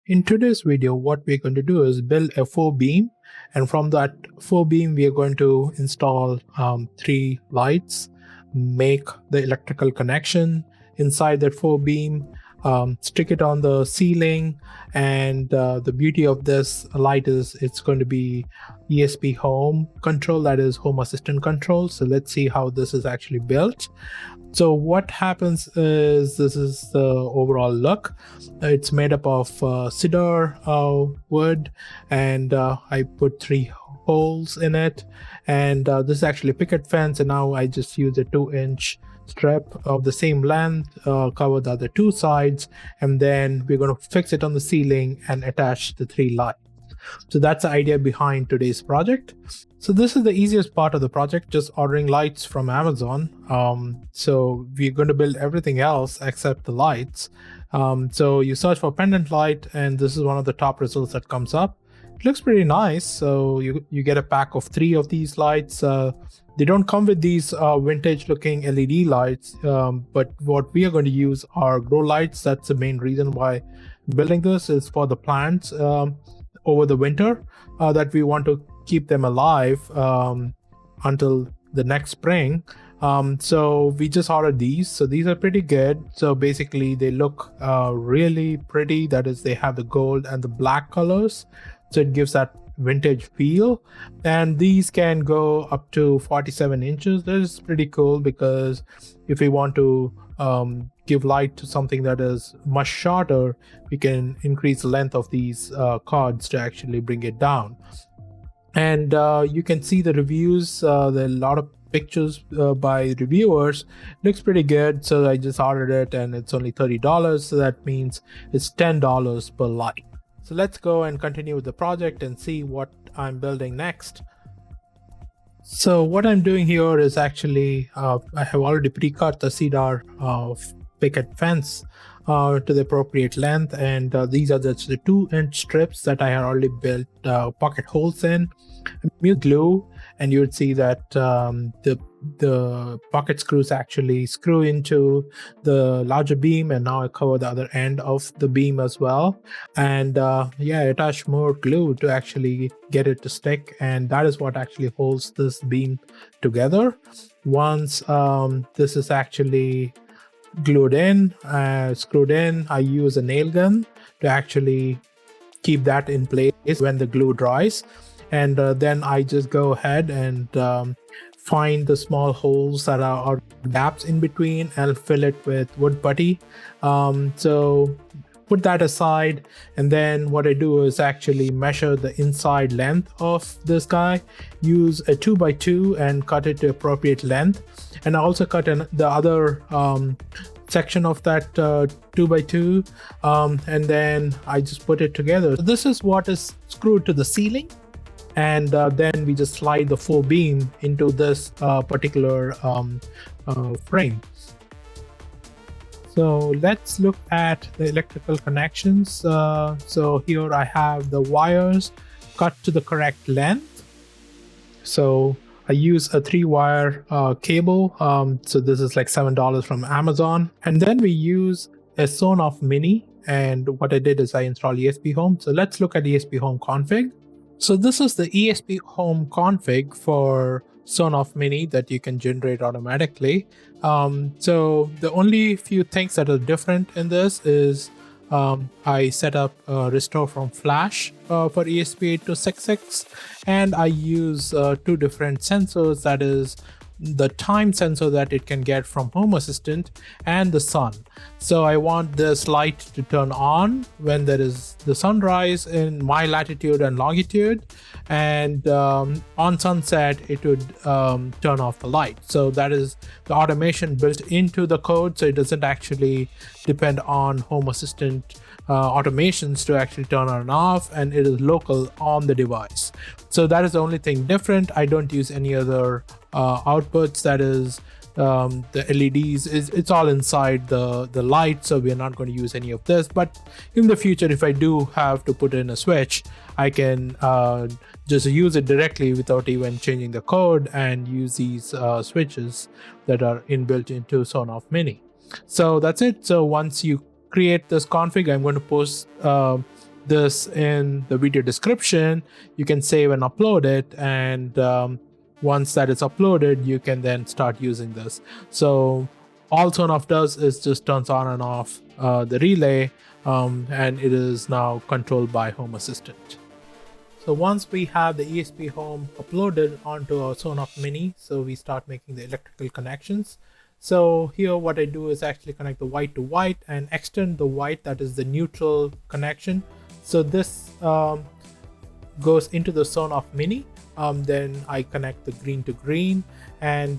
In today's video, what we're going to do is build a faux beam, and from that faux beam, we are going to install 3 lights, make the electrical connection inside that faux beam, stick it on the ceiling, and the beauty of this light is it's going to be ESPHome control, that is Home Assistant control. So let's see how this is actually built. So what happens is, this is the overall look. It's made up of cedar wood, and I put 3 holes in it, and this is actually a picket fence, and now I just use a 2-inch strip of the same length, cover the other 2 sides, and then we're going to fix it on the ceiling and attach the 3 lights. So that's the idea behind today's project. So this is the easiest part of the project, just ordering lights from Amazon. So we're going to build everything else except the lights. So you search for pendant light, and this is one of the top results that comes up. It looks pretty nice. So you get a pack of 3 of these lights. They don't come with these vintage looking LED lights, but what we are going to use are grow lights. That's the main reason why building this is for the plants over the winter, that we want to keep them alive until the next spring. So we just ordered these. So these are pretty good. So basically they look really pretty. That is, they have the gold and the black colors, so it gives that vintage feel. And these can go up to 47 inches. That is pretty cool, because if we want to give light to something that is much shorter, we can increase the length of these cords to actually bring it down. And you can see the reviews. There are a lot of pictures by reviewers. It looks pretty good, so I just ordered it, and it's only $30, so that means it's $10 per light. So let's go and continue with the project and see what I'm building next. So what I'm doing here is actually, I have already pre-cut the cedar picket fence to the appropriate length, and these are the 2-inch strips that I had already built pocket holes in. I used glue, and you would see that the pocket screws actually screw into the larger beam, and now I cover the other end of the beam as well. And yeah, I attach more glue to actually get it to stick, and that is what actually holds this beam together. Once this is actually glued in, screwed in, I use a nail gun to actually keep that in place when the glue dries. And then I just go ahead and find the small holes that are gaps in between and fill it with wood putty. So put that aside, and then what I do is actually measure the inside length of this guy, use a 2x2 and cut it to appropriate length, and I also cut the other section of that 2x2, and then I just put it together. So this is what is screwed to the ceiling, and then we just slide the faux beam into this particular frame. So let's look at the electrical connections. So here I have the wires cut to the correct length. So I use a 3-wire cable. So this is like $7 from Amazon. And then we use a Sonoff Mini. And what I did is I installed ESPHome. So let's look at ESPHome config. So this is the ESPHome config for Sonoff Mini that you can generate automatically. So the only few things that are different in this is I set up restore from flash for ESP8266, and I use 2 different sensors, that is the time sensor that it can get from Home Assistant and the sun. So I want this light to turn on when there is the sunrise in my latitude and longitude, and on sunset it would turn off the light. So that is the automation built into the code, so it doesn't actually depend on Home Assistant automations to actually turn on and off, and it is local on the device. So that is the only thing different. I don't use any other outputs, that is the LEDs, it's all inside the light, so we're not going to use any of this. But in the future, if I do have to put in a switch, I can just use it directly without even changing the code and use these switches that are inbuilt into Sonoff Mini. So that's it. So once you create this config, I'm going to post this in the video description. You can save and upload it, and once that is uploaded, you can then start using this. So all Sonoff does is just turns on and off the relay, and it is now controlled by Home Assistant. So once we have the ESPHome uploaded onto our Sonoff Mini, so we start making the electrical connections. So here what I do is actually connect the white to white and extend the white, that is the neutral connection. So this goes into the Sonoff Mini. Then I connect the green to green, and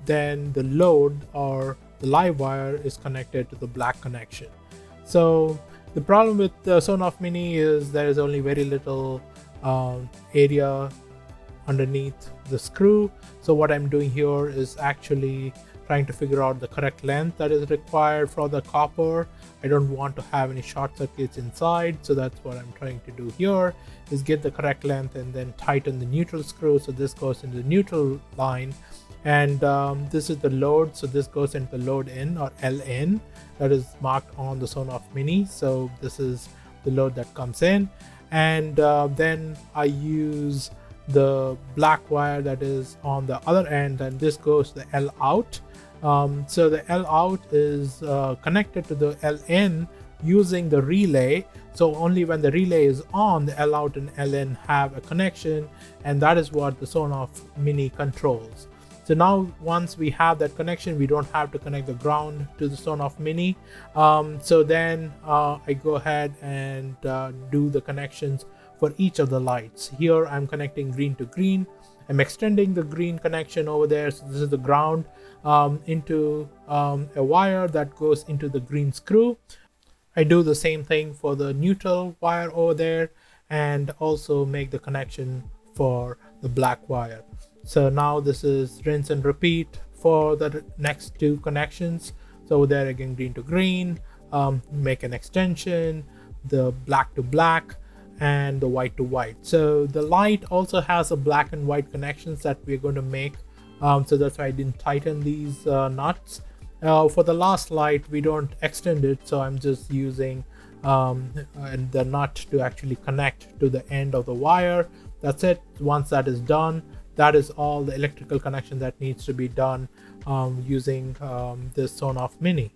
then the load or the live wire is connected to the black connection. So the problem with the Sonoff Mini is there is only very little area underneath the screw. So what I'm doing here is actually trying to figure out the correct length that is required for the copper. I don't want to have any short circuits inside, so that's what I'm trying to do here, is get the correct length and then tighten the neutral screw. So this goes into the neutral line, and this is the load, so this goes into the load in or LN that is marked on the Sonoff Mini. So this is the load that comes in, and then I use the black wire that is on the other end, and this goes to the L out. So the L out is connected to the LN using the relay. So only when the relay is on, the L out and LN have a connection, and that is what the Sonoff Mini controls. So now once we have that connection, we don't have to connect the ground to the Sonoff Mini. So then I go ahead and do the connections for each of the lights. Here I'm connecting green to green. I'm extending the green connection over there. So this is the ground into a wire that goes into the green screw. I do the same thing for the neutral wire over there, and also make the connection for the black wire. So now this is rinse and repeat for the next two connections. So there again, green to green, make an extension, the black to black, and the white to white. So the light also has a black and white connections that we're going to make. So that's why I didn't tighten these nuts. For the last light, we don't extend it, so I'm just using the nut to actually connect to the end of the wire. That's it. Once that is done, that is all the electrical connection that needs to be done using this Sonoff Mini.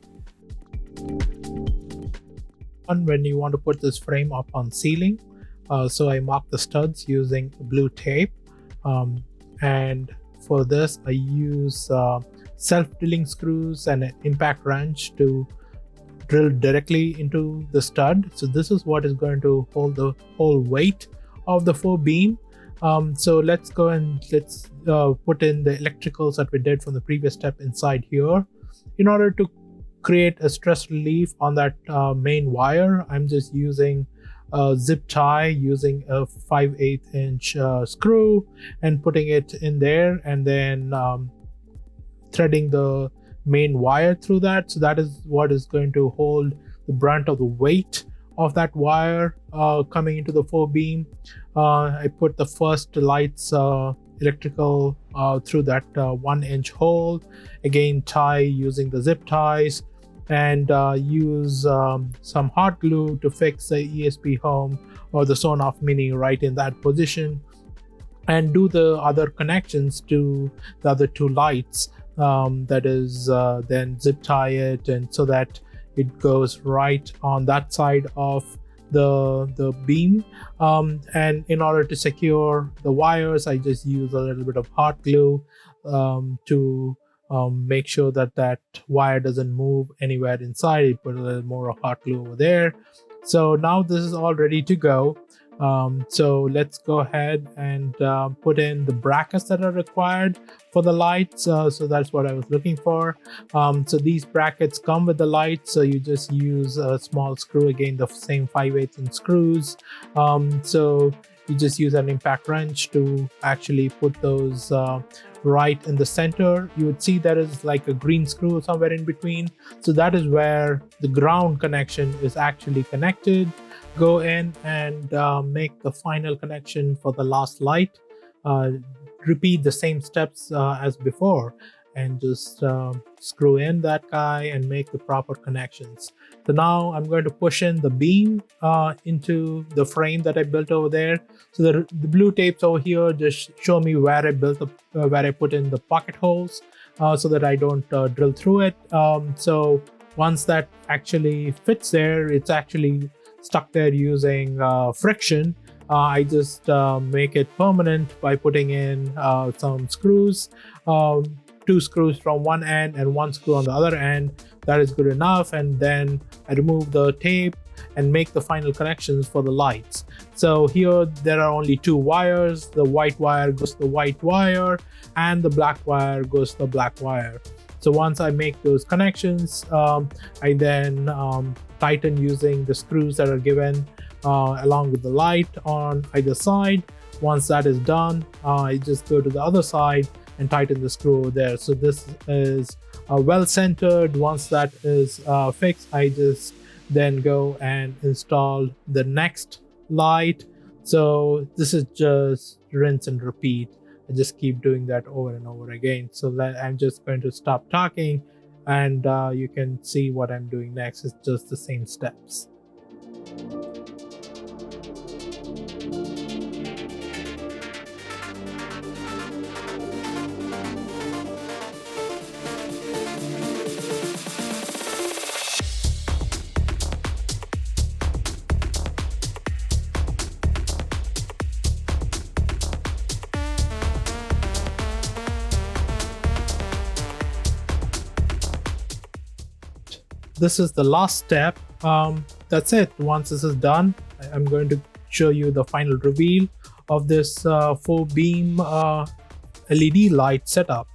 And when you want to put this frame up on ceiling, so I mark the studs using blue tape, and for this I use self-drilling screws and an impact wrench to drill directly into the stud. So this is what is going to hold the whole weight of the Faux beam. So let's go and let's put in the electricals that we did from the previous step inside here. In order to create a stress relief on that main wire, I'm just using a zip tie using a 5/8 inch screw and putting it in there, and then threading the main wire through that. So that is what is going to hold the brunt of the weight of that wire coming into the Faux beam. I put the first lights electrical through that 1-inch hole, again tie using the zip ties, and use some hot glue to fix the ESPHome or the Sonoff Mini right in that position, and do the other connections to the other two lights. That is then zip tie it, and so that it goes right on that side of the beam. And in order to secure the wires, I just use a little bit of hot glue to make sure that that wire doesn't move anywhere inside. I put a little more hot glue over there. So now this is all ready to go. So let's go ahead and put in the brackets that are required for the lights. So that's what I was looking for. So these brackets come with the lights, so you just use a small screw, again the same 5/8 inch screws. So you just use an impact wrench to actually put those right in the center. You would see there is like a green screw somewhere in between. So that is where the ground connection is actually connected. Go in and make the final connection for the last light. Repeat the same steps as before, and just screw in that guy and make the proper connections. So now I'm going to push in the beam into the frame that I built over there. So the blue tapes over here just show me where I built where I put in the pocket holes so that I don't drill through it. So once that actually fits there, it's actually stuck there using friction. I just make it permanent by putting in some screws, 2 screws from one end and 1 screw on the other end. That is good enough. And then I remove the tape and make the final connections for the lights. So here there are only 2 wires. The white wire goes to the white wire and the black wire goes to the black wire. So once I make those connections, I then tighten using the screws that are given along with the light on either side. Once that is done, I just go to the other side and tighten the screw over there. So this is well centered. Once that is fixed, I just then go and install the next light. So this is just rinse and repeat. I just keep doing that over and over again. So I'm just going to stop talking, and you can see what I'm doing next. It's just the same steps. This is the last step. That's it. Once this is done, I'm going to show you the final reveal of this faux beam LED light setup.